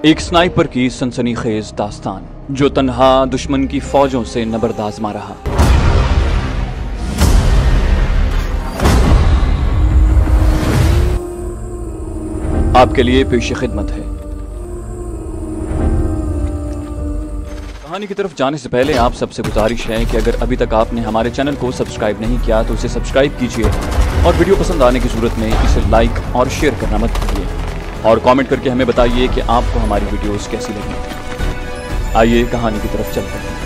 एक स्नाइपर की सनसनीखेज दास्तान जो तन्हा दुश्मन की फौजों से नबर्द आजमा रहा। आपके लिए पेश खिदमत है। कहानी की तरफ जाने से पहले आप सबसे गुजारिश है कि अगर अभी तक आपने हमारे चैनल को सब्सक्राइब नहीं किया तो इसे सब्सक्राइब कीजिए और वीडियो पसंद आने की सूरत में इसे लाइक और शेयर करना मत भूलिए और कमेंट करके हमें बताइए कि आपको हमारी वीडियोस कैसी लगी। आइए कहानी की तरफ चलते हैं।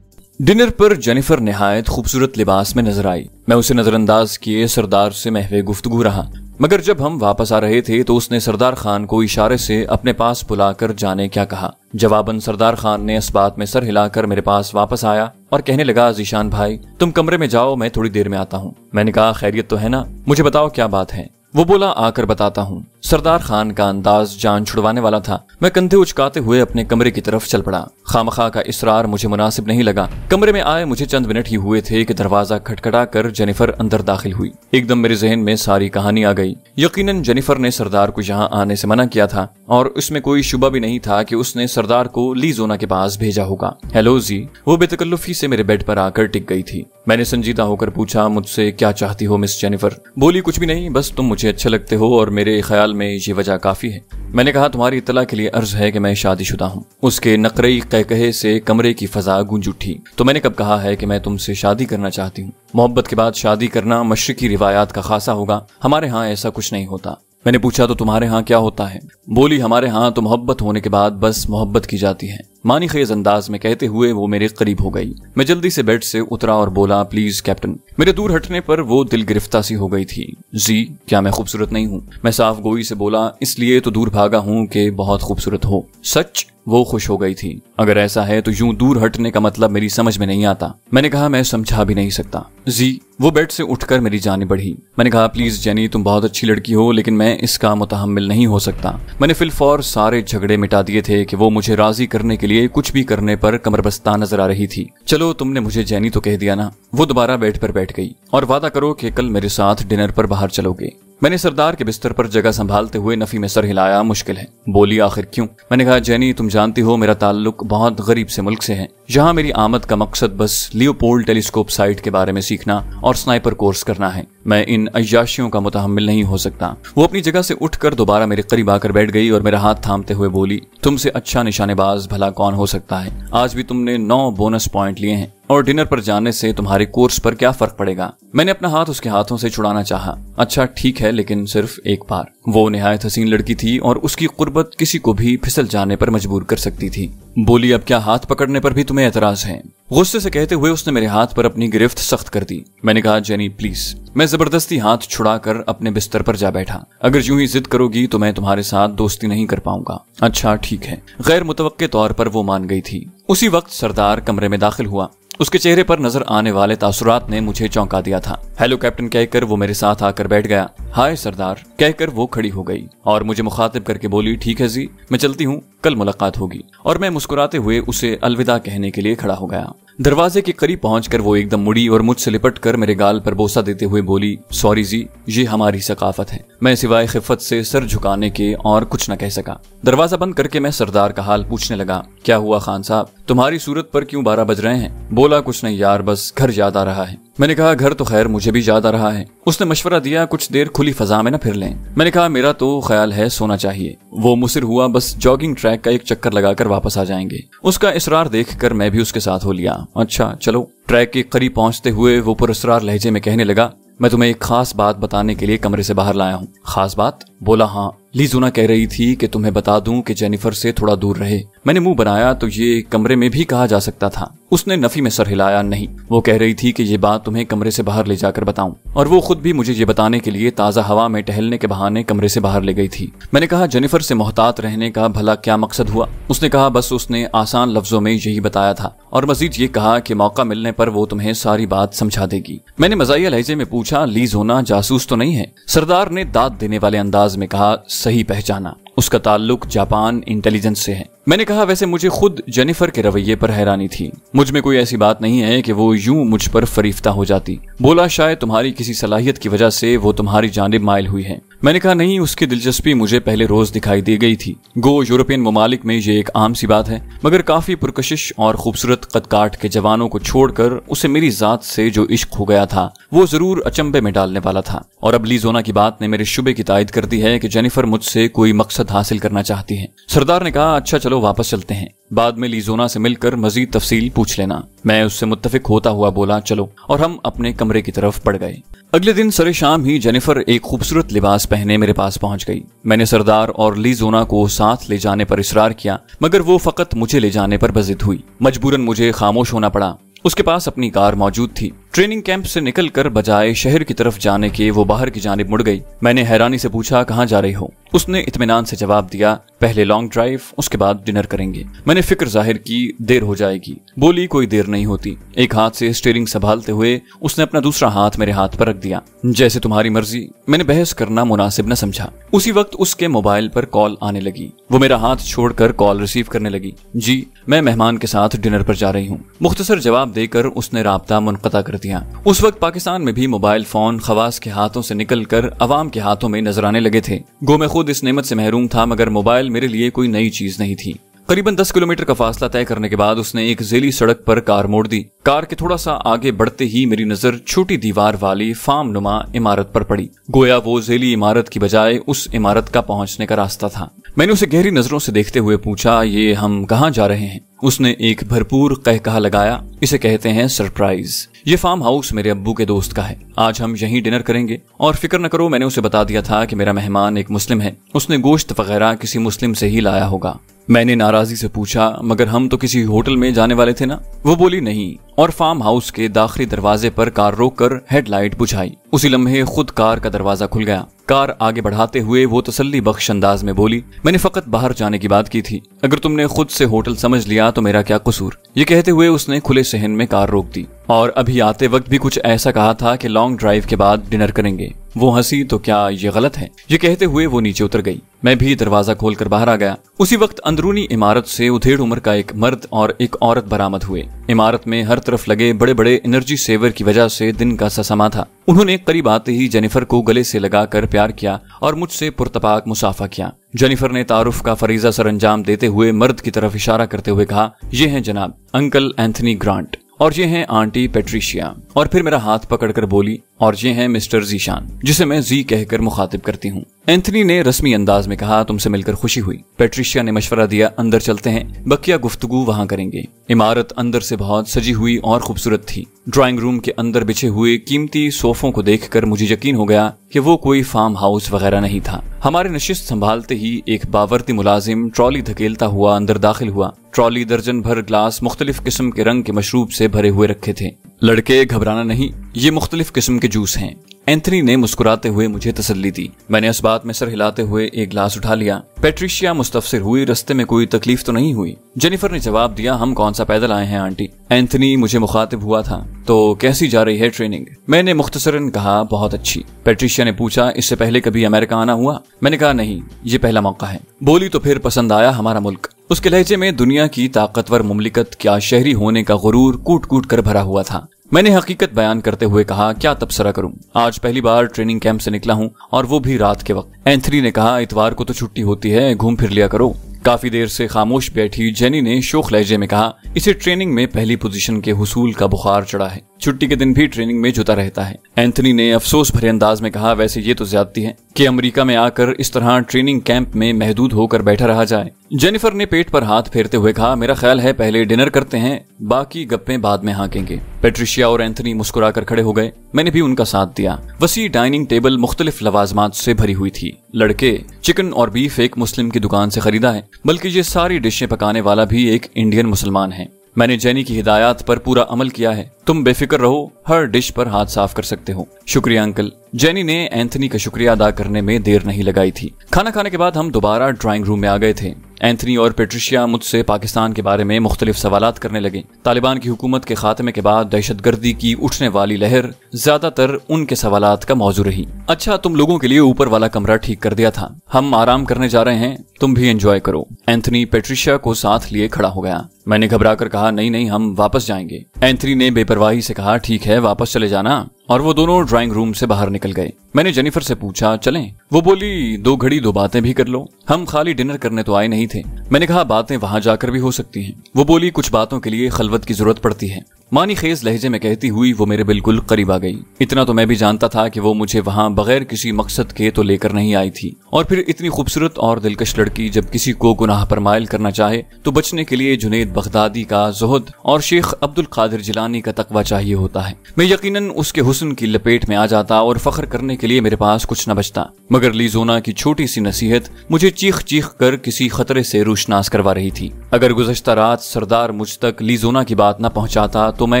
डिनर पर जेनिफर निहायत खूबसूरत लिबास में नजर आई। मैं उसे नजरअंदाज किए सरदार से महवे गुफ्तगू रहा, मगर जब हम वापस आ रहे थे तो उसने सरदार खान को इशारे से अपने पास बुलाकर जाने क्या कहा। जवाबन सरदार खान ने इस बात में सर हिलाकर मेरे पास वापस आया और कहने लगा, ज़ीशान भाई तुम कमरे में जाओ, मैं थोड़ी देर में आता हूँ। मैंने कहा, खैरियत तो है ना, मुझे बताओ क्या बात है। वो बोला, आकर बताता हूँ। सरदार खान का अंदाज जान छुड़वाने वाला था। मैं कंधे उचकाते हुए अपने कमरे की तरफ चल पड़ा। खामखा का इसरार मुझे मुनासिब नहीं लगा। कमरे में आए मुझे चंद मिनट ही हुए थे कि दरवाजा खटखटा कर जेनिफर अंदर दाखिल हुई। एकदम मेरे जहन में सारी कहानी आ गई। यकीनन जेनिफर ने सरदार को यहाँ आने से मना किया था और इसमें कोई शुबा भी नहीं था कि उसने सरदार को लीजोना के पास भेजा होगा। हेलो जी, वो बेतकल्लुफी से मेरे बेड पर आकर टिक गई थी। मैंने संजीदा होकर पूछा, मुझसे क्या चाहती हो मिस जेनिफर? बोली, कुछ भी नहीं, बस तुम मुझे अच्छे लगते हो और मेरे ख्याल में ये वजह काफी है। मैंने कहा, तुम्हारी इत्तला के लिए अर्ज है कि मैं शादीशुदा हूँ। उसके नकरई कहकहे से कमरे की फजा गूंज उठी। तो मैंने कब कहा है कि मैं तुमसे शादी करना चाहती हूँ? मोहब्बत के बाद शादी करना मशरिकी रिवायात का खासा होगा, हमारे यहाँ ऐसा कुछ नहीं होता। मैंने पूछा, तो तुम्हारे यहाँ क्या होता है? बोली, हमारे यहाँ तो मोहब्बत होने के बाद बस मोहब्बत की जाती है। मानी खेज अंदाज में कहते हुए वो मेरे करीब हो गई। मैं जल्दी से बेड से उतरा और बोला, प्लीज कैप्टन। मेरे दूर हटने पर वो दिल गिरफ्ता सी हो गई थी। जी, क्या मैं खूबसूरत नहीं हूँ? मैं साफ गोई से बोला, इसलिए तो दूर भागा हूँ कि बहुत खूबसूरत हो। सच? वो खुश हो गई थी। अगर ऐसा है तो यूं दूर हटने का मतलब मेरी समझ में नहीं आता। मैंने कहा, मैं समझा भी नहीं सकता। जी, वो बेड से उठकर मेरी जानिब बढ़ी। मैंने कहा, प्लीज जेनी, तुम बहुत अच्छी लड़की हो लेकिन मैं इसका मुतहम्मिल नहीं हो सकता। मैंने फिलफौर सारे झगड़े मिटा दिए थे कि वो मुझे राजी करने के लिए कुछ भी करने पर कमरबस्ता नजर आ रही थी। चलो, तुमने मुझे जेनी तो कह दिया ना। वो दोबारा बेड पर बैठ गई और वादा करो कि कल मेरे साथ डिनर पर बाहर चलोगे। मैंने सरदार के बिस्तर पर जगह संभालते हुए नफी में सर हिलाया। मुश्किल है। बोली, आखिर क्यों? मैंने कहा, जेनी तुम जानती हो मेरा ताल्लुक बहुत गरीब से मुल्क से है, जहाँ मेरी आमद का मकसद बस लियोपोल्ड टेलीस्कोप साइट के बारे में सीखना और स्नाइपर कोर्स करना है। मैं इन अय्याशियों का मुतहम्मिल नहीं हो सकता। वो अपनी जगह से उठकर दोबारा मेरे करीब आकर बैठ गई और मेरा हाथ थामते हुए बोली, तुमसे अच्छा निशानेबाज भला कौन हो सकता है? आज भी तुमने 9 बोनस पॉइंट लिए हैं और डिनर पर जाने से तुम्हारे कोर्स पर क्या फर्क पड़ेगा? मैंने अपना हाथ उसके हाथों से छुड़ाना चाहा। अच्छा ठीक है, लेकिन सिर्फ एक बार। वो निहायत हसीन लड़की थी और उसकी कुर्बत किसी को भी फिसल जाने पर मजबूर कर सकती थी। बोली, अब क्या हाथ पकड़ने पर भी तुम्हें एतराज है? गुस्से से कहते हुए उसने मेरे हाथ पर अपनी गिरफ्त सख्त कर दी। मैंने कहा, जेनी प्लीज। मैं जबरदस्ती हाथ छुड़ाकर अपने बिस्तर पर जा बैठा। अगर यूं ही जिद करोगी तो मैं तुम्हारे साथ दोस्ती नहीं कर पाऊंगा। अच्छा ठीक है। गैर मुतवक्के तौर पर वो मान गई थी। उसी वक्त सरदार कमरे में दाखिल हुआ। उसके चेहरे पर नजर आने वाले तासुरात ने मुझे चौंका दिया था। हेलो कैप्टन कहकर वो मेरे साथ आकर बैठ गया। हाय सरदार कहकर वो खड़ी हो गई और मुझे मुखातिब करके बोली, ठीक है जी, मैं चलती हूँ, कल मुलाकात होगी। और मैं मुस्कुराते हुए उसे अलविदा कहने के लिए खड़ा हो गया। दरवाजे के करीब पहुंचकर वो एकदम मुड़ी और मुझसे लिपट कर मेरे गाल पर बोसा देते हुए बोली, सॉरी जी, ये हमारी सकाफत है। मैं सिवाय खिफत से सर झुकाने के और कुछ न कह सका। दरवाजा बंद करके मैं सरदार का हाल पूछने लगा। क्या हुआ खान साहब, तुम्हारी सूरत पर क्यों 12 बज रहे हैं? बोला, कुछ नहीं यार, बस घर याद आ रहा है। मैंने कहा, घर तो खैर मुझे भी याद आ रहा है। उसने मशवरा दिया, कुछ देर खुली फजा में न फिर लें। मैंने कहा, मेरा तो ख्याल है सोना चाहिए। वो मुसिर हुआ, बस जॉगिंग ट्रैक का एक चक्कर लगाकर वापस आ जाएंगे। उसका इसरार देखकर मैं भी उसके साथ हो लिया। अच्छा चलो। ट्रैक के करीब पहुंचते हुए वो पुरस्रार लहजे में कहने लगा, मैं तुम्हें एक खास बात बताने के लिए कमरे से बाहर लाया हूँ। खास बात? बोला, हाँ, लीजोना कह रही थी कि तुम्हें बता दूं कि जेनिफर से थोड़ा दूर रहे। मैंने मुंह बनाया तो ये कमरे में भी कहा जा सकता था। उसने नफी में सर हिलाया, नहीं। वो कह रही थी कि ये बात तुम्हें कमरे से बाहर ले जाकर बताऊं, और वो खुद भी मुझे ये बताने के लिए ताजा हवा में टहलने के बहाने कमरे से बाहर ले गई थी। मैंने कहा, जेनिफर से मोहतात रहने का भला क्या मकसद हुआ? उसने कहा, बस उसने आसान लफ्जों में यही बताया था और मजीद ये कहा कि मौका मिलने पर वो तुम्हें सारी बात समझा देगी। मैंने मजाहिया लहजे में पूछा, लीजोना जासूस तो नहीं है? सरदार ने दाद देने वाले अंदाज में कहा, सही पहचाना। उसका ताल्लुक जापान इंटेलिजेंस से है। मैंने कहा वैसे मुझे खुद जेनिफर के रवैये पर हैरानी थी। मुझ में कोई ऐसी बात नहीं है कि वो यूं मुझ पर फरीफ्ता हो जाती। बोला शायद तुम्हारी किसी सलाहियत की वजह से वो तुम्हारी जानिब माइल हुई है। मैंने कहा नहीं, उसकी दिलचस्पी मुझे पहले रोज दिखाई दी गई थी। गो यूरोपियन ममालिक में ये एक आम सी बात है, मगर काफी पुरकशिश और खूबसूरत कदकाठ के जवानों को छोड़कर उसे मेरी जात से जो इश्क हो गया था वो जरूर अचंभे में डालने वाला था। और अब लीजोना की बात ने मेरे शुबे की तायद कर दी है कि जेनिफर मुझसे कोई मकसद हासिल करना चाहती है। सरदार ने कहा अच्छा चलो वापस चलते हैं, बाद में लीजोना से मिलकर मजीद तफसील पूछ लेना। मैं उससे मुत्तफिक होता हुआ बोला चलो, और हम अपने कमरे की तरफ बढ़ गए। अगले दिन सरे शाम ही जेनिफर एक खूबसूरत लिबास पहने मेरे पास पहुंच गई। मैंने सरदार और लीजोना को साथ ले जाने पर इसरार किया, मगर वो फकत मुझे ले जाने पर बजिद हुई। मजबूरन मुझे खामोश होना पड़ा। उसके पास अपनी कार मौजूद थी। ट्रेनिंग कैंप से निकलकर बजाय शहर की तरफ जाने के वो बाहर की जानिब मुड़ गई। मैंने हैरानी से पूछा कहाँ जा रही हो? उसने इत्मीनान से जवाब दिया पहले लॉन्ग ड्राइव, उसके बाद डिनर करेंगे। मैंने फिक्र जाहिर की देर हो जाएगी। बोली कोई देर नहीं होती। एक हाथ से स्टीयरिंग संभालते हुए उसने अपना दूसरा हाथ मेरे हाथ पर रख दिया। जैसे तुम्हारी मर्जी। मैंने बहस करना मुनासिब न समझा। उसी वक्त उसके मोबाइल पर कॉल आने लगी। वो मेरा हाथ छोड़कर कॉल रिसीव करने लगी। जी, मैं मेहमान के साथ डिनर पर जा रही हूँ। मुख्तसर जवाब देकर उसने राब्ता मुनक़ता कर दिया। उस वक्त पाकिस्तान में भी मोबाइल फोन खवास के हाथों से निकलकर अवाम के हाथों में नजर आने लगे थे। गो मैं खुद इस नेमत से महरूम था, मगर मोबाइल मेरे लिए कोई नई चीज नहीं थी। करीबन 10 किलोमीटर का फासला तय करने के बाद उसने एक ज़ेली सड़क पर कार मोड़ दी। कार के थोड़ा सा आगे बढ़ते ही मेरी नजर छोटी दीवार वाली फार्म नुमा इमारत पर पड़ी। गोया वो ज़ेली इमारत की बजाय उस इमारत का पहुंचने का रास्ता था। मैंने उसे गहरी नजरों से देखते हुए पूछा ये हम कहाँ जा रहे हैं? उसने एक भरपूर कहकहा लगाया, इसे कहते हैं सरप्राइज। ये फार्म हाउस मेरे अब्बू के दोस्त का है। आज हम यहीं डिनर करेंगे। और फिक्र न करो, मैंने उसे बता दिया था कि मेरा मेहमान एक मुस्लिम है। उसने गोश्त वगैरह किसी मुस्लिम से ही लाया होगा। मैंने नाराजी से पूछा मगर हम तो किसी होटल में जाने वाले थे ना? वो बोली नहीं, और फार्म हाउस के दाखिली दरवाजे पर कार रोककर हेडलाइट बुझाई। उसी लम्हे खुद कार का दरवाजा खुल गया। कार आगे बढ़ाते हुए वो तसल्ली बख्श अंदाज में बोली मैंने फकत बाहर जाने की बात की थी। अगर तुमने खुद से होटल समझ लिया तो मेरा क्या कसूर? ये कहते हुए उसने खुले सहन में कार रोक दी। और अभी आते वक्त भी कुछ ऐसा कहा था कि लॉन्ग ड्राइव के बाद डिनर करेंगे। वो हंसी तो क्या ये गलत है? ये कहते हुए वो नीचे उतर गई। मैं भी दरवाजा खोलकर बाहर आ गया। उसी वक्त अंदरूनी इमारत से उधेड़ उम्र का एक मर्द और एक औरत बरामद हुए। इमारत में हर तरफ लगे बड़े बड़े एनर्जी सेवर की वजह से दिन का सा समा था। उन्होंने करीब आते ही जेनिफर को गले से लगाकर प्यार किया और मुझसे पुरतपाक मुसाफा किया। जेनिफर ने तारुफ का फरीजा सर अंजाम देते हुए मर्द की तरफ इशारा करते हुए कहा ये हैं जनाब अंकल एंथनी ग्रांट, और ये हैं आंटी पेट्रिशिया। और फिर मेरा हाथ पकड़कर बोली और ये हैं मिस्टर जीशान, जिसे मैं जी कहकर मुखातिब करती हूँ। एंथनी ने रस्मी अंदाज में कहा तुमसे मिलकर खुशी हुई। पेट्रिशिया ने मशवरा दिया अंदर चलते हैं, बकिया गुफ्तगू वहाँ करेंगे। इमारत अंदर से बहुत सजी हुई और खूबसूरत थी। ड्राइंग रूम के अंदर बिछे हुए कीमती सोफों को देखकर मुझे यकीन हो गया कि वो कोई फार्म हाउस वगैरह नहीं था। हमारे नशिस्त संभालते ही एक बावर्ती मुलाजिम ट्रॉली धकेलता हुआ अंदर दाखिल हुआ। ट्रॉली दर्जन भर ग्लास मुख्तलिफ किस्म के रंग के मशरूब से भरे हुए रखे थे। लड़के घबराना नहीं, ये मुख्तलिफ किस्म के जूस हैं। एंथनी ने मुस्कुराते हुए मुझे तसल्ली दी। मैंने इस बात में सर हिलाते हुए एक ग्लास उठा लिया। पेट्रिशिया मुस्तफसिर हुई, रस्ते में कोई तकलीफ तो नहीं हुई? जेनिफर ने जवाब दिया हम कौन सा पैदल आए हैं आंटी। एंथनी मुझे मुखातिब हुआ था तो कैसी जा रही है ट्रेनिंग? मैंने मुख्तसरन कहा बहुत अच्छी। पेट्रिशिया ने पूछा इससे पहले कभी अमेरिका आना हुआ? मैंने कहा नहीं, ये पहला मौका है। बोली तो फिर पसंद आया हमारा मुल्क? उसके लहजे में दुनिया की ताकतवर मुमलिकत क्या शहरी होने का गुरूर कूट कूट कर भरा हुआ था। मैंने हकीकत बयान करते हुए कहा क्या तबसरा करूं, आज पहली बार ट्रेनिंग कैंप से निकला हूं और वो भी रात के वक्त। एंथनी ने कहा इतवार को तो छुट्टी होती है, घूम फिर लिया करो। काफी देर से खामोश बैठी जेनी ने शोख लहजे में कहा इसे ट्रेनिंग में पहली पोजीशन के हुसूल का बुखार चढ़ा है, छुट्टी के दिन भी ट्रेनिंग में जुटा रहता है। एंथनी ने अफसोस भरे अंदाज में कहा वैसे ये तो ज्यादती है कि अमेरिका में आकर इस तरह ट्रेनिंग कैंप में महदूद होकर बैठा रहा जाए। जेनिफर ने पेट पर हाथ फेरते हुए कहा मेरा ख्याल है पहले डिनर करते हैं, बाकी गप्पे बाद में हाँकेंगे। पेट्रिशिया और एंथनी मुस्कुराकर खड़े हो गए। मैंने भी उनका साथ दिया। वसी डाइनिंग टेबल मुख्तलिफ लवाजमात से भरी हुई थी। लड़के चिकन और बीफ एक मुस्लिम की दुकान से खरीदा है, बल्कि ये सारी डिशें पकाने वाला भी एक इंडियन मुसलमान है। मैंने जेनी की हिदायत पर पूरा अमल किया है, तुम बेफिक्र रहो, हर डिश पर हाथ साफ कर सकते हो। शुक्रिया अंकल। जेनी ने एंथनी का शुक्रिया अदा करने में देर नहीं लगाई थी। खाना खाने के बाद हम दोबारा ड्राइंग रूम में आ गए थे। एंथनी और पेट्रिशिया मुझसे पाकिस्तान के बारे में मुख्तलिफ सवालात करने लगे। तालिबान की हुकूमत के खात्मे के बाद दहशतगर्दी की उठने वाली लहर ज्यादातर उनके सवालात का मौजू रही। अच्छा, तुम लोगों के लिए ऊपर वाला कमरा ठीक कर दिया था, हम आराम करने जा रहे हैं, तुम भी एंजॉय करो। एंथनी पेट्रिशिया को साथ लिए खड़ा हो गया। मैंने घबराकर कहा, नहीं नहीं, हम वापस जाएंगे। एंथनी ने बेपरवाही से कहा, ठीक है, वापस चले जाना, और वो दोनों ड्राइंग रूम से बाहर निकल गए। मैंने जेनिफर से पूछा, चलें? वो बोली, 2 घड़ी 2 बातें भी कर लो, हम खाली डिनर करने तो आए नहीं थे। मैंने कहा, बातें वहां जाकर भी हो सकती हैं। वो बोली, कुछ बातों के लिए खलवत की जरूरत पड़ती है। मानी खेज लहजे में कहती हुई वो मेरे बिल्कुल करीब आ गई। इतना तो मैं भी जानता था कि वो मुझे वहां बगैर किसी मकसद के तो लेकर नहीं आई थी। और फिर इतनी खूबसूरत और दिलकश लड़की जब किसी को गुनाह पर मायल करना चाहे तो बचने के लिए जुनैद बगदादी का ज़ुहद और शेख अब्दुल कादिर जिलानी का तकवा चाहिए होता है। मैं यकीनन उसके हुस्न की लपेट में आ जाता और फख्र करने के लिए मेरे पास कुछ न बचता। मगर लीजोना की छोटी सी नसीहत मुझे चीख चीख कर किसी खतरे से रूशनास करवा रही थी। अगर गुज़श्ता रात सरदार मुझ तक लीजोना की बात न पहुंचाता तो मैं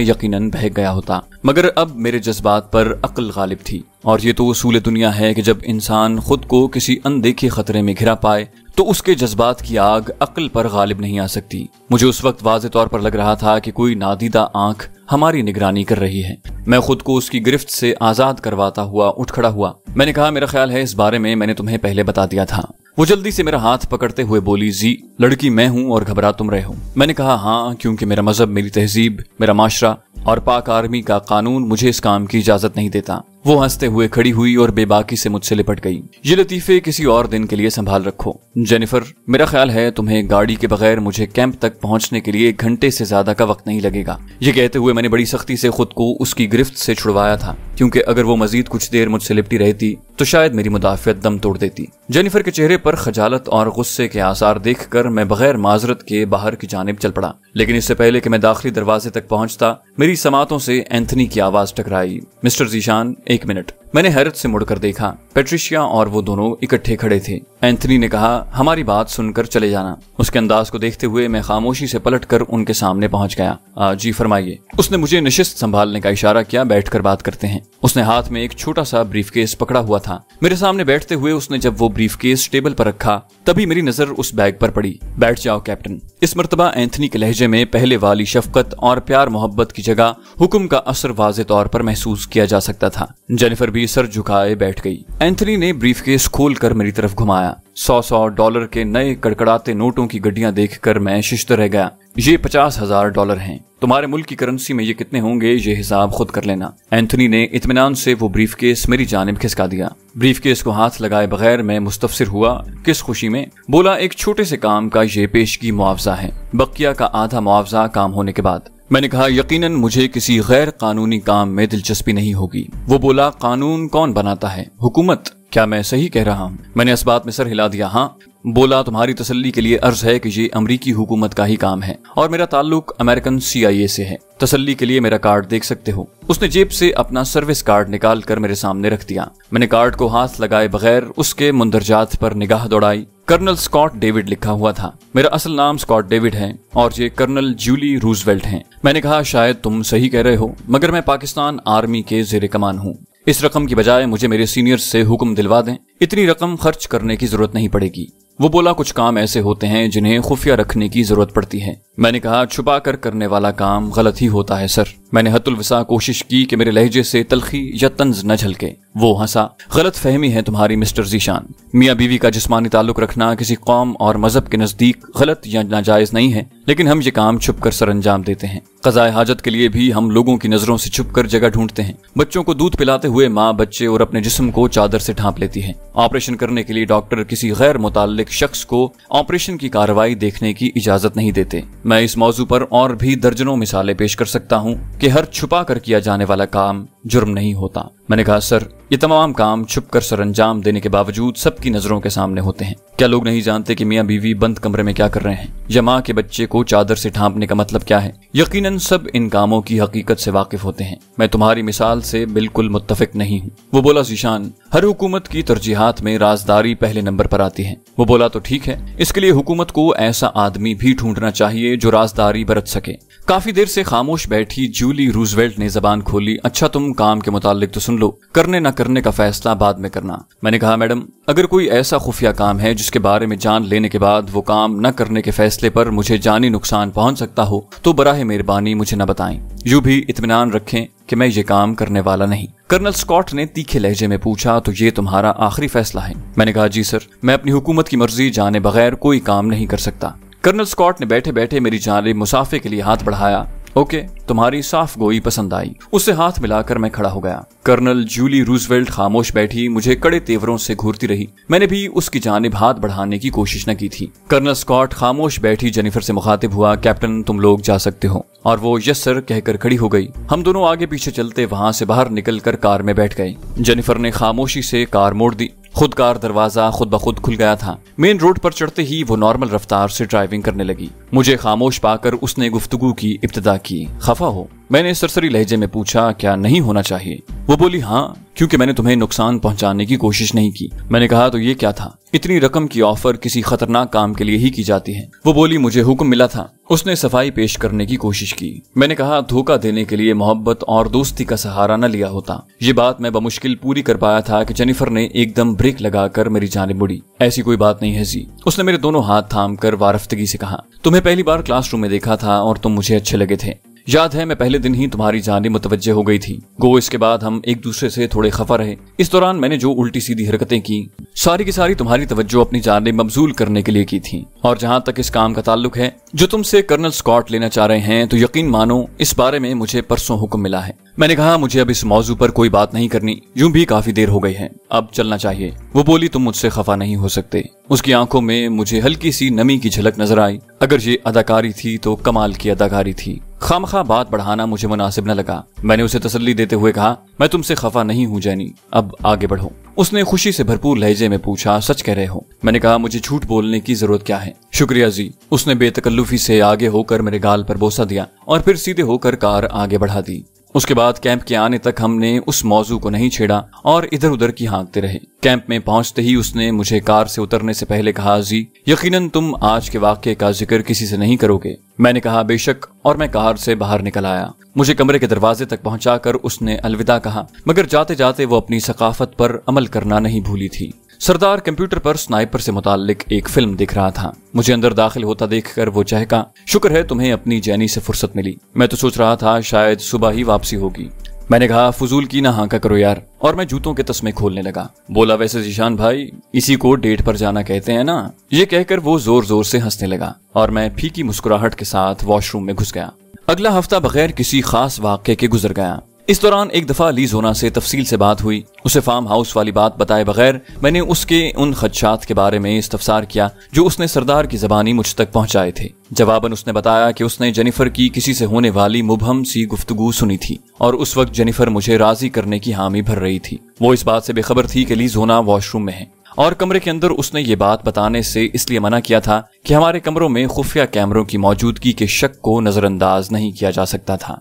यकीनन बहक गया होता। मगर अब मेरे जज्बात पर अक्ल गालिब थी, और ये तो उसूल दुनिया है कि जब इंसान खुद को किसी अनदेखे खतरे में घिरा पाए तो उसके जज्बात की आग अक्ल पर गालिब नहीं आ सकती। मुझे उस वक्त वाज़े तौर पर लग रहा था कि कोई नादीदा आंख हमारी निगरानी कर रही है। मैं खुद को उसकी गिरफ्त से आजाद करवाता हुआ उठ खड़ा हुआ। मैंने कहा, मेरा ख्याल है इस बारे में मैंने तुम्हें पहले बता दिया था। वो जल्दी से मेरा हाथ पकड़ते हुए बोली, जी, लड़की मैं हूँ और घबरा तुम रहे हो। मैंने कहा, हाँ, क्योंकि मेरा मजहब, मेरी तहजीब, मेरा माशरा और पाक आर्मी का कानून मुझे इस काम की इजाजत नहीं देता। वो हंसते हुए खड़ी हुई और बेबाकी से मुझसे लिपट गई। ये लतीफे किसी और दिन के लिए संभाल रखो। जेनिफर, मेरा ख्याल है तुम्हें गाड़ी के बगैर मुझे कैंप तक पहुंचने के लिए 1 घंटे से ज्यादा का वक्त नहीं लगेगा। ये कहते हुए मैंने बड़ी सख्ती से खुद को उसकी गिरफ्त से छुड़वाया था, क्योंकि अगर वो मजीद कुछ देर मुझसे लिपटी रहती तो शायद मेरी मुदाफियत दम तोड़ देती। जेनिफर के चेहरे पर खजालत और गुस्से के आसार देखकर मैं बगैर माजरत के बाहर की जानिब चल पड़ा। लेकिन इससे पहले कि मैं दाखिली दरवाजे तक पहुंचता, मेरी समातों से एंथनी की आवाज टकराई, मिस्टर जीशान, 1 मिनट। मैंने हैरत से मुड़कर देखा। पेट्रिशिया और वो दोनों इकट्ठे खड़े थे। एंथनी ने कहा, हमारी बात सुनकर चले जाना। उसके अंदाज को देखते हुए मैं खामोशी से पलटकर उनके सामने पहुंच गया। जी फरमाइए। उसने मुझे नशिस्त संभालने का इशारा किया, बैठकर बात करते हैं। उसने हाथ में एक छोटा सा ब्रीफकेस पकड़ा हुआ था। मेरे सामने बैठते हुए उसने जब वो ब्रीफकेस टेबल पर रखा तभी मेरी नजर उस बैग पर पड़ी। बैठ जाओ कैप्टन। इस मर्तबा एंथनी के लहजे में पहले वाली शफकत और प्यार मोहब्बत की जगह हुक्म का असर वाज़े तौर पर महसूस किया जा सकता था। जेनिफर भी सर झुकाए बैठ गई। एंथनी ने ब्रीफकेस खोलकर मेरी तरफ घुमाया। $100 के नए कड़कड़ाते नोटों की गड्डियां देखकर मैं शिश्त रह गया। ये $50,000 हैं। तुम्हारे मुल्क की करेंसी में ये कितने होंगे, ये हिसाब खुद कर लेना। एंथनी ने इत्मीनान से वो ब्रीफकेस मेरी जानिब खिसका दिया। ब्रीफकेस को हाथ लगाए बगैर मैं मुस्तफसिर हुआ। किस खुशी में? बोला, एक छोटे से काम का ये पेशगी मुआवजा है, बकिया का आधा मुआवजा काम होने के बाद। मैंने कहा, यकीनन मुझे किसी गैर कानूनी काम में दिलचस्पी नहीं होगी। वो बोला, कानून कौन बनाता है? हुकूमत। क्या मैं सही कह रहा हूँ? मैंने इस बात में सर हिला दिया। हाँ। बोला, तुम्हारी तसल्ली के लिए अर्ज है कि ये अमरीकी हुकूमत का ही काम है और मेरा ताल्लुक अमेरिकन CIA से है। तसल्ली के लिए मेरा कार्ड देख सकते हो। उसने जेब से अपना सर्विस कार्ड निकाल कर मेरे सामने रख दिया। मैंने कार्ड को हाथ लगाए बगैर उसके मुंदरजात पर निगाह दौड़ाई। कर्नल स्कॉट डेविड लिखा हुआ था। मेरा असल नाम स्कॉट डेविड है और ये कर्नल जूली रूजवेल्ट हैं। मैंने कहा, शायद तुम सही कह रहे हो, मगर मैं पाकिस्तान आर्मी के ज़ेरे कमान हूँ। इस रकम की बजाय मुझे मेरे सीनियर्स से हुक्म दिलवा दें, इतनी रकम खर्च करने की जरूरत नहीं पड़ेगी। वो बोला, कुछ काम ऐसे होते हैं जिन्हें खुफिया रखने की जरूरत पड़ती है। मैंने कहा, छुपा कर करने वाला काम गलत ही होता है सर। मैंने हतुल विसा कोशिश की कि मेरे लहजे से तलखी या तंज न झलके। वो हंसा। गलत फहमी है तुम्हारी मिस्टर जीशान। मियाँ बीवी का जिस्मानी ताल्लुक रखना किसी कौम और मजहब के नजदीक गलत या नाजायज नहीं है, लेकिन हम ये काम छुप कर सर अंजाम देते हैं। क़ज़ाए हाजत के लिए भी हम लोगों की नजरों से छुप कर जगह ढूंढते हैं। बच्चों को दूध पिलाते हुए माँ बच्चे और अपने जिस्म को चादर से ढांप लेती है। ऑपरेशन करने के लिए डॉक्टर किसी गैर मुताल्लिक शख्स को ऑपरेशन की कार्रवाई देखने की इजाजत नहीं देते। मैं इस मौजू पर और भी दर्जनों मिसालें पेश कर सकता हूँ कि हर छुपा कर किया जाने वाला काम जुर्म नहीं होता। मैंने कहा, सर, ये तमाम काम छुप कर सर अंजाम देने के बावजूद सबकी नजरों के सामने होते हैं। क्या लोग नहीं जानते कि मियाँ बीवी बंद कमरे में क्या कर रहे हैं, या माँ के बच्चे को चादर से ढांपने का मतलब क्या है? यकीनन सब इन कामों की हकीकत से वाकिफ होते हैं। मैं तुम्हारी मिसाल से बिल्कुल मुत्तफिक नहीं हूँ। वो बोला, जीशान, हर हुकूमत की तरजीहात में राजदारी पहले नंबर पर आती है। वो बोला, तो ठीक है, इसके लिए हुकूमत को ऐसा आदमी भी ढूंढना चाहिए जो राजदारी बरत सके। काफी देर से खामोश बैठी जूली रूजवेल्ट ने जबान खोली। अच्छा, तुम काम के मुतालिक तो सुन लो, करने न करने का फैसला बाद में करना। मैंने कहा मैडम, अगर कोई ऐसा खुफिया काम है जिसके बारे में जान लेने के बाद वो काम न करने के फैसले पर मुझे जानी नुकसान पहुंच सकता हो तो बराह मेहरबानी मुझे न बताएं। यूं भी इत्मीनान रखें कि मैं ये काम करने वाला नहीं। कर्नल स्कॉट ने तीखे लहजे में पूछा, तो ये तुम्हारा आखिरी फैसला है? मैंने कहा जी सर, मैं अपनी हुकूमत की मर्जी जाने बगैर कोई काम नहीं कर सकता। कर्नल स्कॉट ने बैठे बैठे मेरी जानिब मुसाफे के लिए हाथ बढ़ाया। ओके, तुम्हारी साफ गोई पसंद आई। उससे हाथ मिलाकर मैं खड़ा हो गया। कर्नल जूली रूजवेल्ट खामोश बैठी मुझे कड़े तेवरों से घूरती रही। मैंने भी उसकी जानिब हाथ बढ़ाने की कोशिश न की थी। कर्नल स्कॉट खामोश बैठी जेनिफर से मुखातिब हुआ, कैप्टन तुम लोग जा सकते हो। और वो यस सर कहकर खड़ी हो गई। हम दोनों आगे पीछे चलते वहां से बाहर निकलकर कार में बैठ गए। जेनिफर ने खामोशी से कार मोड़ दी। खुद कार दरवाजा खुद ब खुद खुल गया था। मेन रोड पर चढ़ते ही वो नॉर्मल रफ्तार से ड्राइविंग करने लगी। मुझे खामोश पाकर उसने गुफ्तगू की इब्तिदा की। खफा हो? मैंने सरसरी लहजे में पूछा, क्या नहीं होना चाहिए? वो बोली, हाँ, क्योंकि मैंने तुम्हें नुकसान पहुंचाने की कोशिश नहीं की। मैंने कहा, तो ये क्या था? इतनी रकम की ऑफर किसी खतरनाक काम के लिए ही की जाती है। वो बोली, मुझे हुक्म मिला था। उसने सफाई पेश करने की कोशिश की। मैंने कहा, धोखा देने के लिए मोहब्बत और दोस्ती का सहारा न लिया होता। ये बात मैं बमुश्किल पूरी कर पाया था कि जेनिफर ने एकदम ब्रेक लगाकर मेरी जानिब मुड़ी। ऐसी कोई बात नहीं है जी। उसने मेरे दोनों हाथ थाम कर वारफ्तगी से कहा, तुम्हें पहली बार क्लासरूम में देखा था और तुम मुझे अच्छे लगे थे। याद है, मैं पहले दिन ही तुम्हारी जानिब मुतवज्जे हो गई थी। गो इसके बाद हम एक दूसरे से थोड़े खफा रहे। इस दौरान मैंने जो उल्टी सीधी हरकतें की, सारी की सारी तुम्हारी तवज्जो अपनी जानिब मबजूल करने के लिए की थी। और जहां तक इस काम का ताल्लुक है जो तुमसे कर्नल स्कॉट लेना चाह रहे हैं, तो यकीन मानो इस बारे में मुझे परसों हुक्म मिला है। मैंने कहा, मुझे अब इस मौजू पर कोई बात नहीं करनी, यूं भी काफी देर हो गई है, अब चलना चाहिए। वो बोली, तुम मुझसे खफा नहीं हो सकते। उसकी आंखों में मुझे हल्की सी नमी की झलक नजर आई। अगर ये अदाकारी थी तो कमाल की अदाकारी थी। खामखा बात बढ़ाना मुझे मुनासिब न लगा। मैंने उसे तसल्ली देते हुए कहा, मैं तुमसे खफा नहीं हूँ जैनी, अब आगे बढ़ो। उसने खुशी से भरपूर लहजे में पूछा, सच कह रहे हो? मैंने कहा, मुझे झूठ बोलने की जरूरत क्या है? शुक्रिया जी। उसने बेतकल्लुफी से आगे होकर मेरे गाल पर बोसा दिया और फिर सीधे होकर कार आगे बढ़ा दी। उसके बाद कैंप के आने तक हमने उस मौजू को नहीं छेड़ा और इधर उधर की हाँकते रहे। कैंप में पहुंचते ही उसने मुझे कार से उतरने से पहले कहा, जी यकीनन तुम आज के वाक़ये का जिक्र किसी से नहीं करोगे। मैंने कहा, बेशक, और मैं कार से बाहर निकल आया। मुझे कमरे के दरवाजे तक पहुंचाकर उसने अलविदा कहा, मगर जाते जाते वो अपनी सकाफत पर अमल करना नहीं भूली थी। सरदार कंप्यूटर पर स्नाइपर से मुताल्लिक एक फिल्म दिख रहा था। मुझे अंदर दाखिल होता देखकर वो चहका, शुक्र है तुम्हें अपनी जैनी से फुर्सत मिली। मैं तो सोच रहा था शायद सुबह ही वापसी होगी। मैंने कहा, फजूल की ना हाँका करो यार, और मैं जूतों के तस्मे खोलने लगा। बोला, वैसे जीशान भाई, इसी को डेट पर जाना कहते हैं ना। ये कहकर वो जोर जोर से हंसने लगा और मैं फीकी मुस्कुराहट के साथ वॉशरूम में घुस गया। अगला हफ्ता बगैर किसी खास वाक़ये के गुजर गया। इस दौरान एक दफा लीजोना से तफसील से बात हुई। उसे फार्म हाउस वाली बात बताए बगैर मैंने उसके उन खदशात के बारे में इस्तफसार किया जो उसने सरदार की जबानी मुझ तक पहुंचाए थे। जवाबन उसने बताया कि उसने जेनिफर की किसी से होने वाली मुबहम सी गुफ्तगू सुनी थी और उस वक्त जेनिफर मुझे राजी करने की हामी भर रही थी। वो इस बात से बेखबर थी कि लीजोना वॉशरूम में है और कमरे के अंदर उसने ये बात बताने से इसलिए मना किया था कि हमारे कमरों में खुफिया कैमरों की मौजूदगी के शक को नजरअंदाज नहीं किया जा सकता था।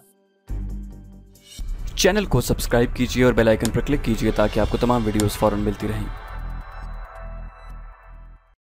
चैनल को सब्सक्राइब कीजिए और बेल आइकन पर क्लिक कीजिए ताकि आपको तमाम वीडियोस फौरन मिलती रहें।